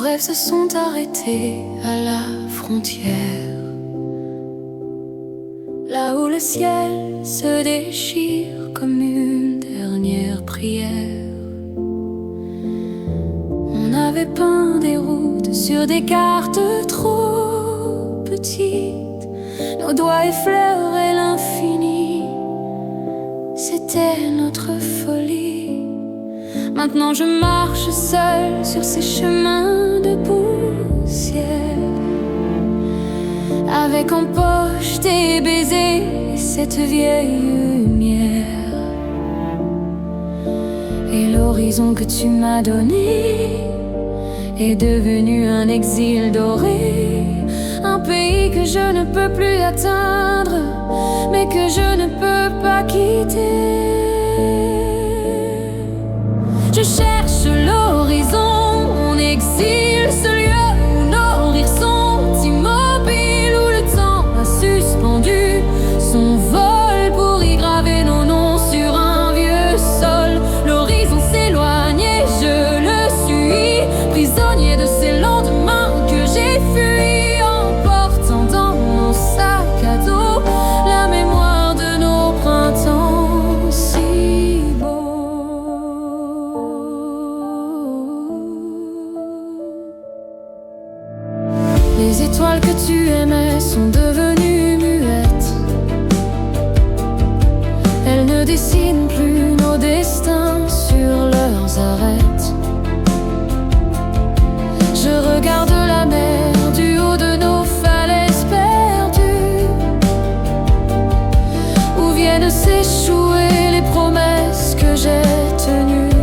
rêves se sont arrêtés à la frontière, là où le ciel se déchire comme une dernière prière. On avait peint des routes sur des cartes trop petites, nos doigts effleuraient l'infini, c'était notre folie. Maintenant je marche seule sur ces chemins de poussière, avec en poche tes baisers et cette vieille lumière. Et l'horizon que tu m'as donné est devenu un exil doré, un pays que je ne peux plus atteindre, mais que je ne peux pas quitter. Je cherche l'horizon en exil, ce lieu où nos rires sont immobiles, où le temps a suspendu son vol pour y graver nos noms sur un vieux sol. L'horizon s'éloigne et je le suis, prisonnier de ces lendemains que j'ai fuis, emportant dans mon sac à dos la mémoire de nos printemps si beaux. Les étoiles que tu aimais sont devenues muettes, elles ne dessinent plus nos destins sur leurs arêtes. Je regarde la mer du haut de nos falaises perdues, où viennent s'échouer les promesses que j'ai tenues.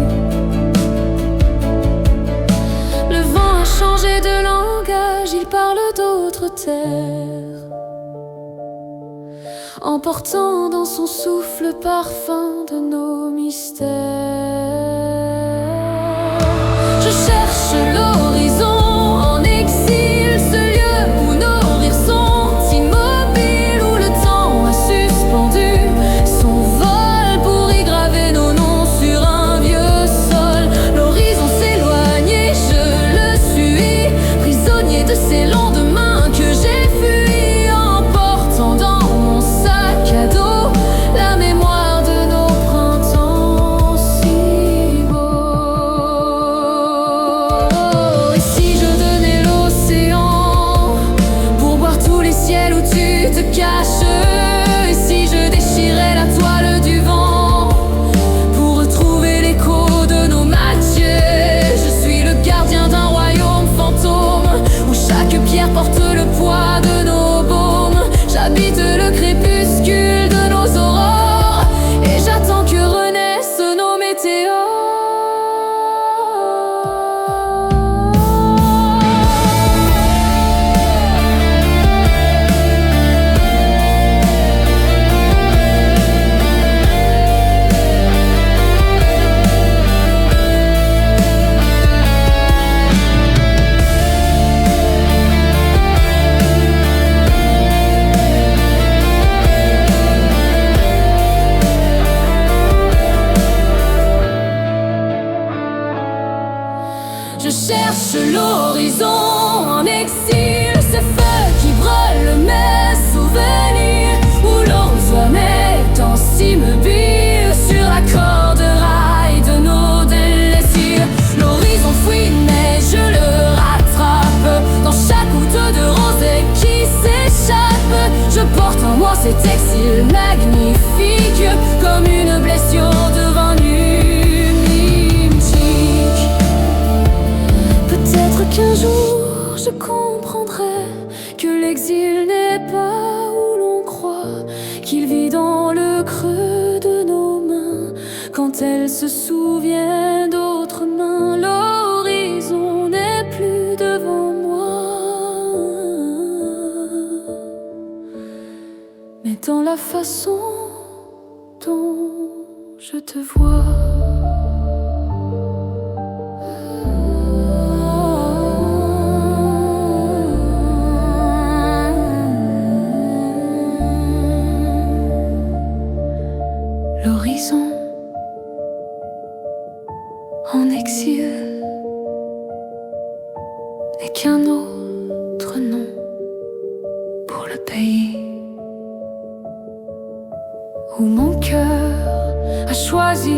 Le vent a changé de langage, il parle d'autres terres, emportant dans son souffle le parfum de nos mystères. Je cherche l'horizon en exil, ce lieu où nos rires sont immobiles, où le temps a suspendu son vol pour y graver nos noms sur un vieux sol. L'horizon s'éloigne et je le suis, prisonnier de ces lendemains que j'ai fuis, emportant dans mon sac à dos la mémoire de nos printemps si beaux. Et si je donnais l'océan pour boire tous les ciels où tu te caches, et si je déchirais la toile du vent pour retrouver l'écho de nos matchs. Je suis le gardien d'un royaume fantôme où chaque pierre porte le poids de nos baumes. J'habite le crépuscule de nos aurores et j'attends que renaissent nos météores. Je cherche l'horizon en exil, ce feu qui brûle mes souvenirs, où l'on est en immobile sur la corde rail de nos désirs. L'horizon fuit mais je le rattrape dans chaque goutte de rosée qui s'échappe. Je porte en moi cet exil magnifique comme une blessure devenue mimtique. Peut-être qu'un jour je comprendrai que l'exil n'est pas où l'on croit, qu'il vit dans le creux de nos mains quand elles se souviennent d'autres mains. L'horizon n'est plus devant moi, mais dans la façon dont je te vois. L'horizon en exil, aucun autre nom pour le pays où mon cœur a choisi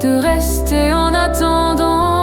de rester en attendant.